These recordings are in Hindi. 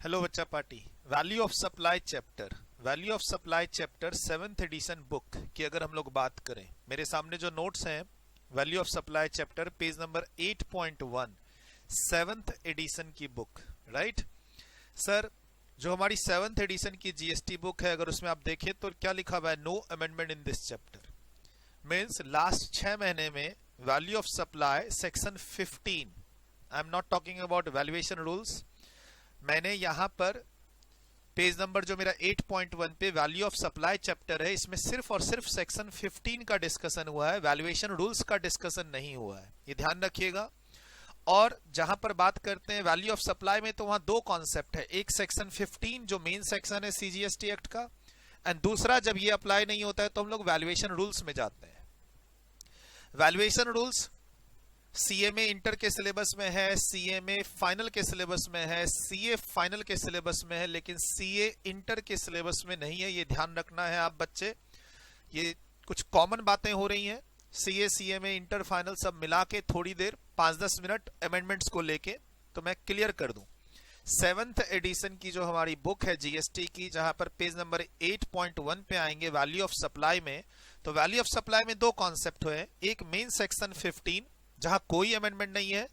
हेलो बच्चा party. Value of supply chapter 7th addition book की अगर हम लोग बात करें, मेरे सामने जो नोट्स हैं value of supply chapter page number 8.1 7th edition की बुक, राइट सर। जो हमारी 7th एडिशन की जीएसटी बुक है, अगर उसमें आप देखें तो क्या लिखा हुआ है, no amendment in this chapter. Means last 6 महीने में value of supply section 15, I am not talking about valuation rules, मैंने यहां पर पेज नंबर जो मेरा 8.1 पे वैल्यू ऑफ सप्लाई चैप्टर है, इसमें सिर्फ और सिर्फ सेक्शन 15 का डिस्कशन हुआ है, वैल्यूएशन रूल्स का डिस्कशन नहीं हुआ है, ये ध्यान रखिएगा। और जहां पर बात करते हैं वैल्यू ऑफ सप्लाई में, तो वहां दो कॉन्सेप्ट है, एक सेक्शन 15 जो मेन सेक्शन है सीजीएसटी एक्ट का, एंड दूसरा जब ये अप्लाई नहीं होता है तो हम लोग वैल्यूएशन रूल्स में जाते हैं। वैल्यूएशन रूल्स सीएमए इंटर के सिलेबस में है, सीएमए फाइनल के सिलेबस में है, सीए फाइनल के सिलेबस में है, लेकिन सीए इंटर के सिलेबस में नहीं है, ये ध्यान रखना है आप बच्चे। ये कुछ कॉमन बातें हो रही हैं, सीए सीएमए इंटर फाइनल सब मिला के थोड़ी देर 5-10 मिनट अमेंडमेंट्स को लेके तो मैं क्लियर कर दूं। 7th एडिशन की जो हमारी बुक है जीएसटी की, जहां पर पेज नंबर 8.1 पे आएंगे वैल्यू ऑफ सप्लाई में, तो वैल्यू ऑफ सप्लाई में दो कॉन्सेप्ट हुए, एक मेन सेक्शन 15 जहां कोई अमेंडमेंट नहीं है,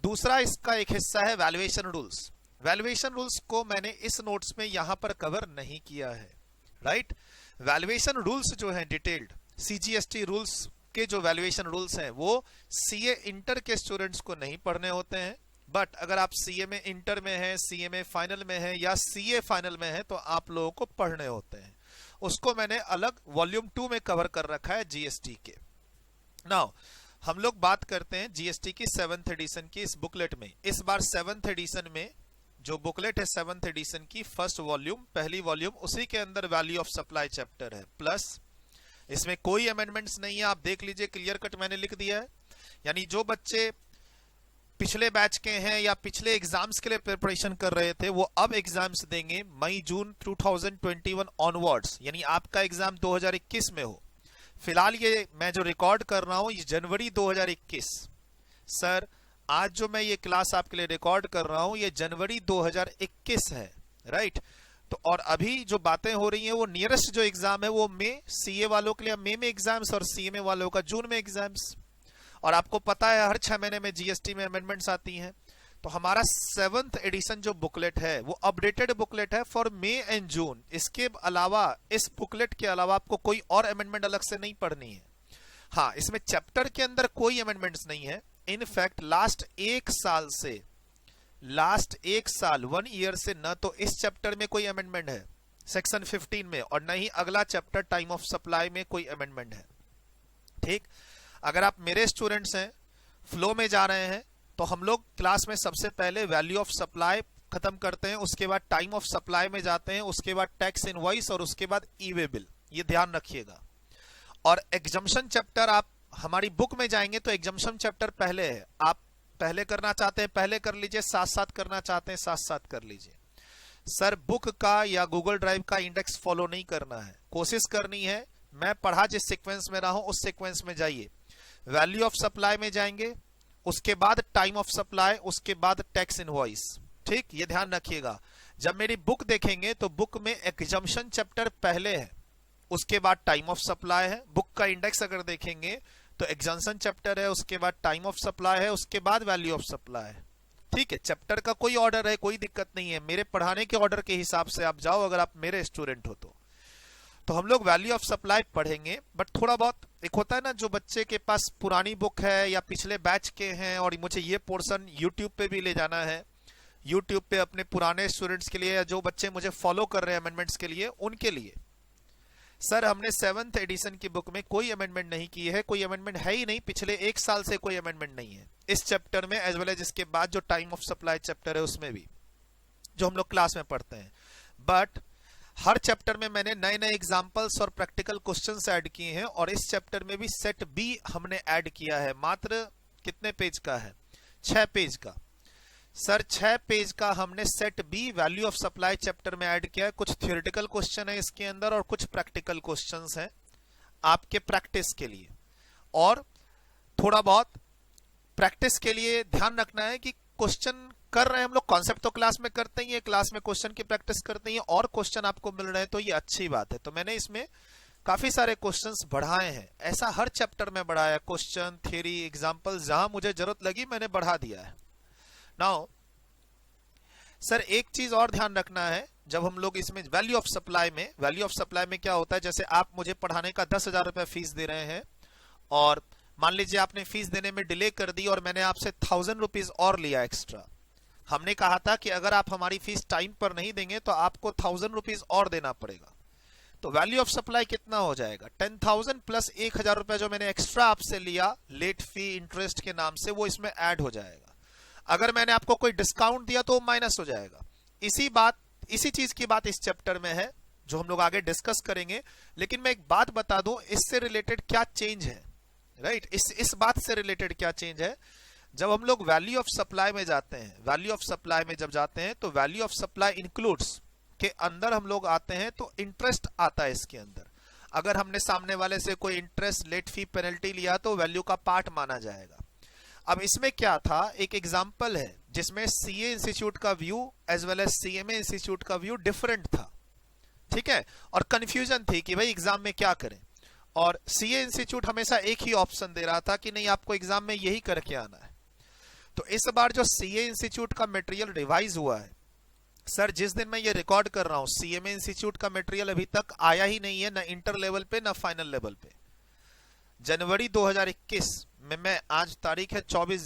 दूसरा इसका एक हिस्सा है वैल्यूएशन रूल्स। वैल्यूएशन रूल्स को मैंने इस नोट्स में यहां पर कवर नहीं किया है, राइट। वैल्यूएशन रूल्स जो है डिटेल्ड सीजीएसटी रूल्स के जो वैल्यूएशन रूल्स हैं वो सीए इंटर के स्टूडेंट्स को नहीं पढ़ने होते हैं, बट अगर आप सीएमए इंटर में है, सीएमए फाइनल में है या सीए फाइनल में है तो आप लोगों को पढ़ने होते हैं। उसको मैंने अलग वॉल्यूम 2 में कवर कर रखा है जीएसटी के। नाउ हम लोग बात करते हैं जीएसटी की 7th एडिशन की इस बुकलेट में। इस बार 7th एडिशन में जो बुकलेट है 7th एडिशन की फर्स्ट वॉल्यूम, पहली वॉल्यूम, उसी के अंदर वैल्यू ऑफ सप्लाई चैप्टर है, प्लस इसमें कोई अमेंडमेंट्स नहीं है, आप देख लीजिए क्लियर कट मैंने लिख दिया है। यानी जो बच्चे पिछले बैच के हैं या पिछले एग्जाम्स के लिए प्रिपरेशन कर रहे थे वो अब एग्जाम्स देंगे मई जून 2021 ऑनवर्ड्स, यानी आपका एग्जाम 2021 में हो। फिलहाल ये मैं जो रिकॉर्ड कर रहा हूं ये जनवरी 2021। सर आज जो मैं ये क्लास आपके लिए रिकॉर्ड कर रहा हूं ये जनवरी 2021 है, राइट। तो और अभी जो बातें हो रही हैं वो नियरेस्ट जो एग्जाम है वो मई, सीए वालों के लिए मई में एग्जाम्स और सीएमए वालों का जून में एग्जाम्स। और आपको पता है हर 6 महीने में जीएसटी में अमेंडमेंट्स आती हैं। तो हमारा 7th एडिशन जो बुकलेट है वो अपडेटेड बुकलेट है फॉर मई एंड जून। इसके अलावा, इस बुकलेट के अलावा आपको कोई और अमेंडमेंट अलग से नहीं पढ़नी है। हाँ, इसमें चैप्टर के अंदर कोई अमेंडमेंट्स नहीं है। इनफैक्ट लास्ट 1 साल 1 ईयर से न तो इस चैप्टर में कोई अमेंडमेंट है सेक्शन 15 में, और न ही अगला चैप्टर टाइम ऑफ सप्लाई में कोई अमेंडमेंट है, ठीक। अगर आप मेरे स्टूडेंट्स हैं, फ्लो में जा रहे हैं, तो हम लोग क्लास में सबसे पहले वैल्यू ऑफ सप्लाई खत्म करते हैं, उसके बाद टाइम ऑफ सप्लाई में जाते हैं, उसके बाद टैक्स इनवॉइस और उसके बाद ई वे बिल, ये ध्यान रखिएगा। और एग्जम्पशन चैप्टर आप हमारी बुक में जाएंगे तो एग्जम्पशन चैप्टर पहले है, आप पहले करना चाहते हैं पहले कर लीजिए, साथ साथ करना चाहते हैं साथ साथ कर लीजिए। सर बुक का या गूगल ड्राइव का इंडेक्स फॉलो नहीं करना है, कोशिश करनी है मैं पढ़ा जिस सीक्वेंस में रहा हूं उस सीक्वेंस में जाइए। वैल्यू ऑफ सप्लाई में जाएंगे, उसके बाद टाइम ऑफ सप्लाई, उसके बाद टैक्स इनवॉइस, ठीक, ये ध्यान रखिएगा। जब मेरी बुक देखेंगे तो बुक में एग्जम्पशन चैप्टर पहले है, उसके बाद टाइम ऑफ सप्लाई है। बुक का इंडेक्स अगर देखेंगे तो एग्जम्पशन चैप्टर है, उसके बाद टाइम ऑफ सप्लाई है, उसके बाद वैल्यू ऑफ सप्लाई है, ठीक है। चैप्टर का कोई ऑर्डर है, कोई दिक्कत नहीं है, मेरे पढ़ाने के ऑर्डर के हिसाब से आप जाओ अगर आप मेरे स्टूडेंट हो तो हम लोग वैल्यू ऑफ सप्लाई पढ़ेंगे। बट थोड़ा बहुत एक होता है ना, जो बच्चे के पास पुरानी बुक है या पिछले बैच के हैं और मुझे ये पोर्शन यूट्यूब पे भी ले जाना है, यूट्यूब पे अपने पुराने स्टूडेंट्स के लिए या जो बच्चे मुझे फॉलो कर रहे हैं अमेंडमेंट्स के लिए, उनके लिए सर हमने 7th एडिशन की बुक में कोई अमेंडमेंट नहीं की है, कोई अमेंडमेंट है ही नहीं, पिछले 1 साल से कोई अमेंडमेंट नहीं है इस चैप्टर में, एज वेल एज इसके बाद जो टाइम ऑफ सप्लाई चैप्टर है उसमें भी जो हम लोग क्लास में पढ़ते हैं। बट हर चैप्टर में मैंने नए नए एग्जांपल्स और प्रैक्टिकल क्वेश्चंस ऐड किए हैं, और इस चैप्टर में भी सेट बी हमने ऐड किया है। मात्र कितने पेज का है? 6 पेज का। सर 6 पेज का हमने set B value of supply chapter में ऐड किया है। कुछ थ्योरेटिकल क्वेश्चन है इसके अंदर और कुछ प्रैक्टिकल क्वेश्चंस हैं आपके प्रैक्टिस के लिए, और थोड़ा बहुत प्रैक्टिस के लिए ध्यान रखना है कि क्वेश्चन कर रहे हैं हम लोग, कॉन्सेप्ट तो क्लास में करते ही है, क्लास में क्वेश्चन की प्रैक्टिस करते ही और क्वेश्चन आपको मिल रहे हैं तो ये अच्छी बात है। तो मैंने इसमें काफी सारे क्वेश्चंस बढ़ाए हैं, ऐसा हर चैप्टर में बढ़ाया, क्वेश्चन, थ्योरी, एग्जांपल, जहां मुझे जरूरत लगी मैंने बढ़ा दिया है। नाउ सर एक चीज और ध्यान रखना है, जब हम लोग इसमें वैल्यू ऑफ सप्लाई में क्या होता है, जैसे आप मुझे पढ़ाने का 10,000 रुपए फीस दे रहे हैं और मान लीजिए आपने फीस देने में डिले कर दी और मैंने आपसे 1,000 रुपीज और लिया एक्स्ट्रा। हमने कहा था कि अगर आप हमारी फीस टाइम पर नहीं देंगे तो आपको 1,000 रुपीज और देना पड़ेगा। तो वैल्यू ऑफ सप्लाई कितना हो जाएगा, 10,000 प्लस 1,000 रुपए जो मैंने एक्स्ट्रा आपसे लिया लेट फी इंटरेस्ट के नाम से, वो इसमें ऐड हो जाएगा। अगर मैंने आपको कोई डिस्काउंट दिया तो वो माइनस हो जाएगा। इसी चीज की बात इस चैप्टर में है जो हम लोग आगे डिस्कस करेंगे। लेकिन मैं एक बात बता दूं, इससे रिलेटेड क्या चेंज है, राइट, इस बात से रिलेटेड क्या चेंज है। जब हम लोग वैल्यू ऑफ सप्लाई में जाते हैं, वैल्यू ऑफ सप्लाई में जब जाते हैं तो वैल्यू ऑफ सप्लाई इंक्लूड्स के अंदर हम लोग आते हैं तो इंटरेस्ट आता है इसके अंदर। अगर हमने सामने वाले से कोई इंटरेस्ट, लेट फी, पेनल्टी लिया तो वैल्यू का पार्ट माना जाएगा। अब इसमें क्या था, एक एग्जांपल है जिसमें सीए इंस्टीट्यूट का view as well as CMA institute का व्यू डिफरेंट था, ठीक है, और कंफ्यूजन थी कि भाई एग्जाम में क्या करें। और सीए इंस्टीट्यूट हमेशा एक ही ऑप्शन दे रहा था कि नहीं आपको एग्जाम में यही करके आना है। तो इस बार जो सीए इंस्टीट्यूट का मटेरियल रिवाइज हुआ है, सर जिस दिन मैं ये रिकॉर्ड कर रहा हूं सीएमए इंस्टीट्यूट का मटेरियल अभी तक आया ही नहीं है, ना इंटर लेवल पे ना फाइनल लेवल पे। जनवरी 2021 में, मैं आज तारीख है 24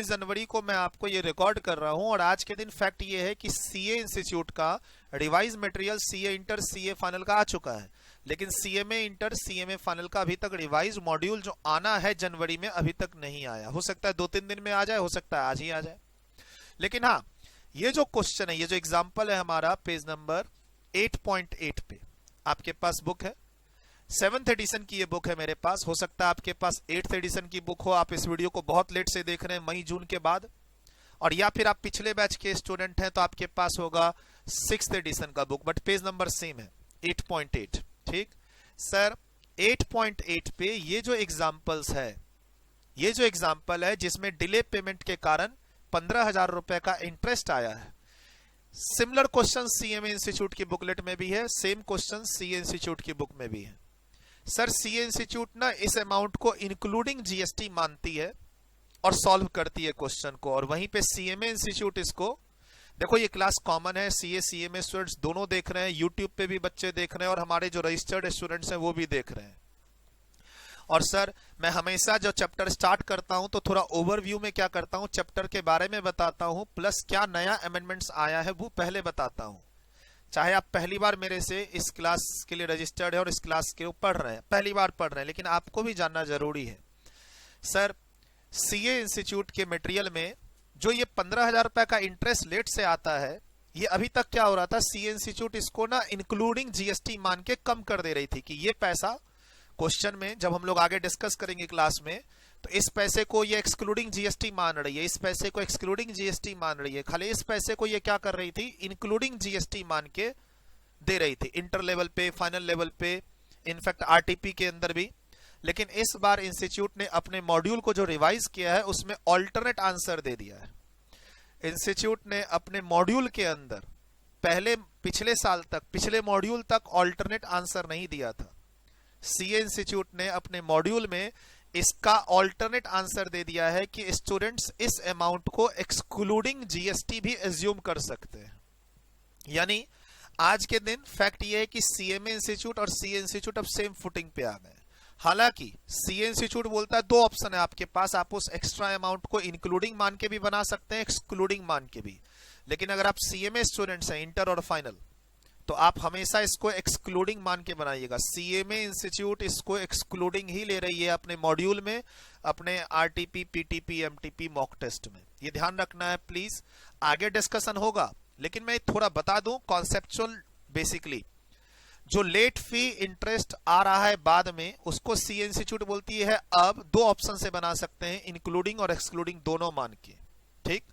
जनवरी को मैं आपको ये रिकॉर्ड कर रहा हूं और आज के दिन फैक्ट ये है कि सीए इंस्टीट्यूट का revise material CA inter CA final का आ चुका है, लेकिन सीएमए इंटर सीएमए फाइनल का अभी तक रिवाइज मॉड्यूल जो आना है जनवरी में अभी तक नहीं आया। हो सकता है 2-3 दिन में आ जाए, हो सकता है आज ही आ जाए। लेकिन हाँ, ये जो क्वेश्चन है, ये जो एग्जांपल है हमारा पेज नंबर 8.8 पे आपके पास बुक है, 7th एडिशन की ये बुक है मेरे पास। हो सकता है आपके पास 8th एडिशन की बुक हो, आप इस वीडियो को बहुत लेट से देख रहे हैं, मई जून के बाद, और या फिर आप पिछले बैच के स्टूडेंट हैं तो आपके पास होगा 6th एडिशन का book, but page number same है 8.8। ठीक सर, 8.8 पे ये जो एग्जांपल्स है, ये जो एग्जांपल है जिसमें डिले पेमेंट के कारण 15,000 रुपए का इंटरेस्ट आया है, सिमिलर क्वेश्चन सीएमए इंस्टीट्यूट की बुकलेट में भी है, सेम क्वेश्चन सीए इंस्टीट्यूट की बुक में भी है। सर सीए इंस्टीट्यूट ना इस अमाउंट को इंक्लूडिंग जीएसटी मानती है और सॉल्व करती है क्वेश्चन को, और वहीं पे सीएमए इंस्टीट्यूट इसको, देखो ये क्लास कॉमन है, सीए सीएमए स्टूडेंट्स दोनों देख रहे हैं, यूट्यूब पे भी बच्चे देख रहे हैं और हमारे जो रजिस्टर्ड स्टूडेंट्स हैं वो भी देख रहे हैं। और सर मैं हमेशा जो चैप्टर स्टार्ट करता हूं तो थोड़ा ओवरव्यू में क्या करता हूं, चैप्टर के बारे में बताता हूं, प्लस क्या नया अमेंडमेंट्स आया है वो पहले बताता हूं। चाहे आप पहली बार मेरे से इस क्लास के लिए रजिस्टर्ड है और इस क्लास के पढ़ रहे हैं, पहली बार पढ़ रहे हैं, लेकिन आपको भी जानना जरूरी है। सर सीए इंस्टीट्यूट के मटेरियल में जो ये 15,000 रुपए का इंटरेस्ट लेट से आता है, ये अभी तक क्या हो रहा था, सीए इंस्टीट्यूट इसको ना इंक्लूडिंग जीएसटी मान के कम कर दे रही थी कि ये पैसा क्वेश्चन में जब हम लोग आगे डिस्कस करेंगे क्लास में, तो इस पैसे को ये एक्सक्लूडिंग जीएसटी मान रही है, इस पैसे को एक्सक्लूडिंग जीएसटी मान रही है, खाली इस पैसे को ये क्या कर रही थी, इंक्लूडिंग जीएसटी मान के दे रही थी, इंटर लेवल पे, फाइनल लेवल पे, इनफैक्ट आरटीपी के अंदर भी। लेकिन इस बार इंस्टीट्यूट ने अपने मॉड्यूल को जो रिवाइज किया है उसमें ऑल्टरनेट आंसर दे दिया है। इंस्टीट्यूट ने अपने मॉड्यूल के अंदर पिछले साल तक, पिछले मॉड्यूल तक ऑल्टरनेट आंसर नहीं दिया था। सीए इंस्टीट्यूट ने अपने मॉड्यूल में इसका ऑल्टरनेट आंसर दे दिया है कि स्टूडेंट्स इस अमाउंट को एक्सक्लूडिंग जीएसटी भी एज्यूम कर सकते हैं। यानी आज के दिन फैक्ट ये है कि सीएमए इंस्टीट्यूट और सीए इंस्टीट्यूट अब सेम फुटिंग पे आ गए। हालांकि सीए इंस्टीट्यूट बोलता है 2 ऑप्शन है आपके पास, आप उस एक्स्ट्रा अमाउंट को इंक्लूडिंग मान के भी बना सकते हैं, एक्सक्लूडिंग मान के भी। लेकिन अगर आप सीएमए स्टूडेंट्स हैं इंटर और फाइनल, तो आप हमेशा इसको एक्सक्लूडिंग मान के बनाइएगा। सीएमए इंस्टीट्यूट इसको एक्सक्लूडिंग ही ले रही है अपने मॉड्यूल में, अपने RTP, PTP, MTP mock test में, ये ध्यान रखना है प्लीज। आगे डिस्कशन होगा, लेकिन मैं थोड़ा बता दूं कॉन्सेप्चुअल। बेसिकली जो लेट फी इंटरेस्ट आ रहा है बाद में, उसको सीए इंस्टीट्यूट बोलती है अब 2 ऑप्शन से बना सकते हैं, इंक्लूडिंग और एक्सक्लूडिंग दोनों मान के, ठीक।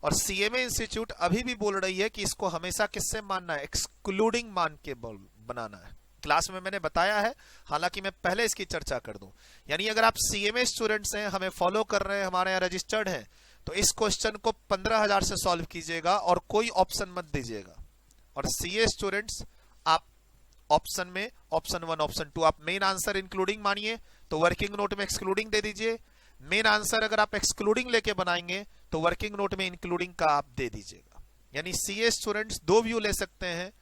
और सीएमए इंस्टीट्यूट अभी भी बोल रही है कि इसको हमेशा किससे मानना है, एक्सक्लूडिंग मान के बनाना है। क्लास में मैंने बताया है, हालांकि मैं पहले इसकी चर्चा कर दूं। यानी अगर आप सीएमए स्टूडेंट्स हैं, हमें फॉलो कर रहे हैं, हमारे यहाँ रजिस्टर्ड हैं, तो इस क्वेश्चन को 15,000 से सॉल्व कीजिएगा और कोई ऑप्शन मत दीजिएगा। और सीए स्टूडेंट्स आप ऑप्शन में ऑप्शन 1 ऑप्शन 2 आप मेन आंसर इंक्लूडिंग मानिए तो वर्किंग नोट में एक्सक्लूडिंग दे दीजिए। मेन आंसर अगर आप एक्सक्लूडिंग लेके बनाएंगे तो वर्किंग नोट में इंक्लूडिंग का आप दे दीजिएगा। यानी सीए स्टूडेंट्स 2 व्यू ले सकते हैं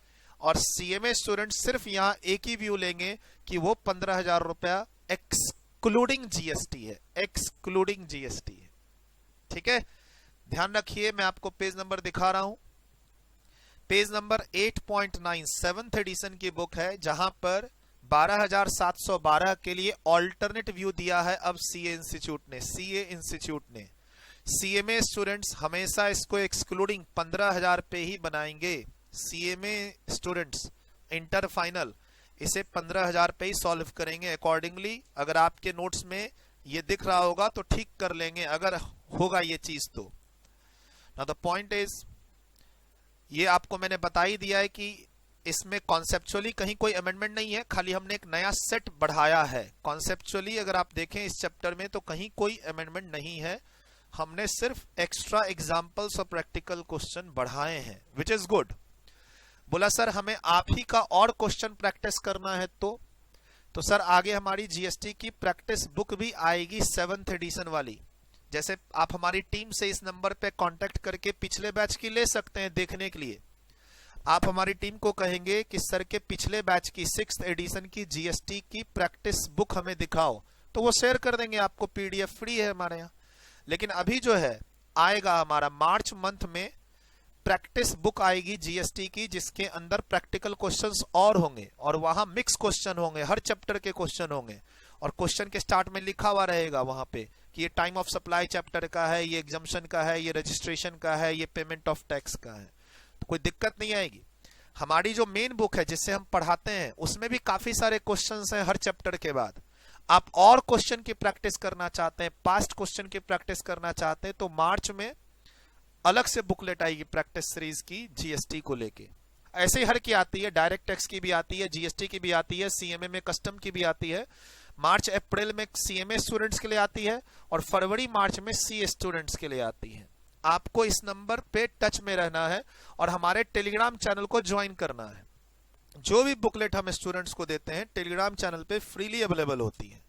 और सीएमए स्टूडेंट्स सिर्फ यहां एक ही व्यू लेंगे कि वो 15,000 रुपया एक्सक्लूडिंग जीएसटी है, एक्सक्लूडिंग जीएसटी है। ठीक है, ध्यान रखिए। मैं आपको पेज नंबर दिखा रहा हूं, पेज नंबर 8.9 7th एडिशन की बुक है, जहां पर 12,712 के लिए ऑल्टरनेट व्यू दिया है अब सीए इंस्टीट्यूट ने। सीएमए स्टूडेंट्स हमेशा इसको एक्सक्लूडिंग 15,000 पे ही बनाएंगे। सीएमए स्टूडेंट्स इंटर फाइनल इसे 15,000 पे ही सॉल्व करेंगे अकॉर्डिंगली। अगर आपके नोट्स में ये दिख रहा होगा तो ठीक कर लेंगे, अगर होगा ये चीज तो। नाउ द पॉइंट इज, ये आपको मैंने बता ही दिया है कि इसमें कॉन्सेप्चुअली कहीं कोई अमेंडमेंट नहीं है, खाली हमने एक नया सेट बढ़ाया है। कॉन्सेप्चुअली अगर आप देखें इस चैप्टर में तो कहीं कोई अमेंडमेंट नहीं है, हमने सिर्फ एक्स्ट्रा एग्जाम्पल्स और प्रैक्टिकल क्वेश्चन बढ़ाए हैं, विच इज गुड। बोला सर हमें आप ही का और क्वेश्चन प्रैक्टिस करना है तो सर आगे हमारी जीएसटी की प्रैक्टिस बुक भी आएगी 7th एडिशन वाली। जैसे आप हमारी टीम से इस नंबर पे कांटेक्ट करके पिछले बैच की ले सकते हैं देखने के लिए। आप हमारी टीम को कहेंगे कि सर के पिछले बैच की 6th एडिशन की जीएसटी की प्रैक्टिस बुक हमें दिखाओ, तो वो शेयर कर देंगे आपको, पीडीएफ फ्री है हमारे यहाँ। लेकिन अभी जो है आएगा हमारा मार्च मंथ में प्रैक्टिस बुक आएगी जीएसटी की, जिसके अंदर प्रैक्टिकल क्वेश्चंस और होंगे और वहां मिक्स क्वेश्चन होंगे, हर चैप्टर के क्वेश्चन होंगे। और क्वेश्चन के स्टार्ट में लिखा हुआ रहेगा वहां पे कि ये टाइम ऑफ सप्लाई चैप्टर का है, ये एग्जाम्पशन का है, ये रजिस्ट्रेशन का है, ये पेमेंट ऑफ टैक्स का है, तो कोई दिक्कत नहीं आएगी। हमारी जो मेन बुक है जिससे हम पढ़ाते हैं उसमें भी काफी सारे क्वेश्चंस हैं हर चैप्टर के बाद। आप और क्वेश्चन की प्रैक्टिस करना चाहते हैं, पास्ट क्वेश्चन की प्रैक्टिस करना चाहते हैं, तो मार्च में अलग से बुकलेट आएगी प्रैक्टिस सीरीज की जीएसटी को लेके। ऐसे ही हर की आती है, डायरेक्ट टैक्स की भी आती है, जीएसटी की भी आती है, सीएमए में कस्टम की भी आती है। मार्च अप्रैल में सीएमए स्टूडेंट्स के लिए आती है और फरवरी मार्च में सीए स्टूडेंट्स के लिए आती है। आपको इस नंबर पे टच में रहना है और हमारे टेलीग्राम चैनल को ज्वाइन करना है। जो भी बुकलेट हम स्टूडेंट्स को देते हैं टेलीग्राम चैनल पे फ्रीली अवेलेबल होती है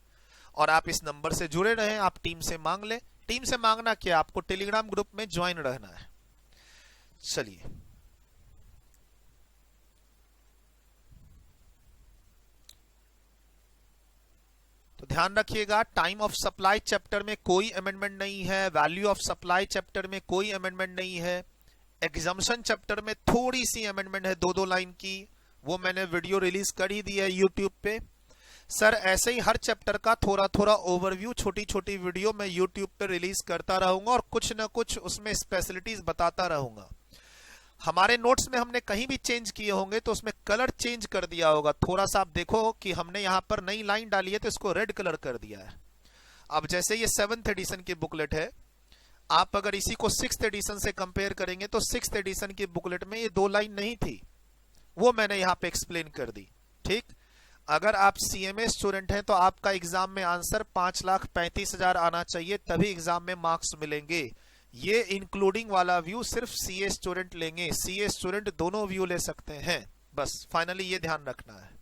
और आप इस नंबर से जुड़े रहें। आप टीम से मांग लें। टीम से मांगना क्या, आपको टेलीग्राम ग्रुप में ज्वाइन रहना है। चलिए, तो ध्यान रखिएगा, टाइम ऑफ सप्लाई चैप्टर में कोई अमेंडमेंट नहीं है, वैल्यू ऑफ सप्लाई चैप्टर में कोई अमेंडमेंट नहीं है, एग्जाम्पशन चैप्टर में थोड़ी सी अमेंडमेंट है 2-2 लाइन की, वो मैंने वीडियो रिलीज कर ही दी है यूट्यूब पे। सर ऐसे ही हर चैप्टर का थोड़ा थोड़ा ओवरव्यू, छोटी छोटी वीडियो मैं यूट्यूब पे रिलीज करता रहूंगा और कुछ ना कुछ उसमें स्पेशलिटीज बताता रहूंगा। हमारे नोट्स में हमने कहीं भी चेंज किए होंगे तो उसमें कलर चेंज कर दिया होगा। थोड़ा सा आप देखो कि हमने यहाँ पर नई लाइन डाली है तो इसको रेड कलर कर दिया है। अब जैसे ये 7th एडिशन की बुकलेट है, आप अगर इसी को 6th एडिशन से कंपेयर करेंगे तो 6th एडिशन की बुकलेट में ये 2 लाइन नहीं थी, वो मैंने यहाँ पे एक्सप्लेन कर दी। ठीक, अगर आप सीएमए स्टूडेंट हैं तो आपका एग्जाम में आंसर 5,35,000 आना चाहिए, तभी एग्जाम में मार्क्स मिलेंगे। ये इंक्लूडिंग वाला व्यू सिर्फ सीए स्टूडेंट लेंगे, सीए स्टूडेंट दोनों व्यू ले सकते हैं। बस फाइनली ये ध्यान रखना है।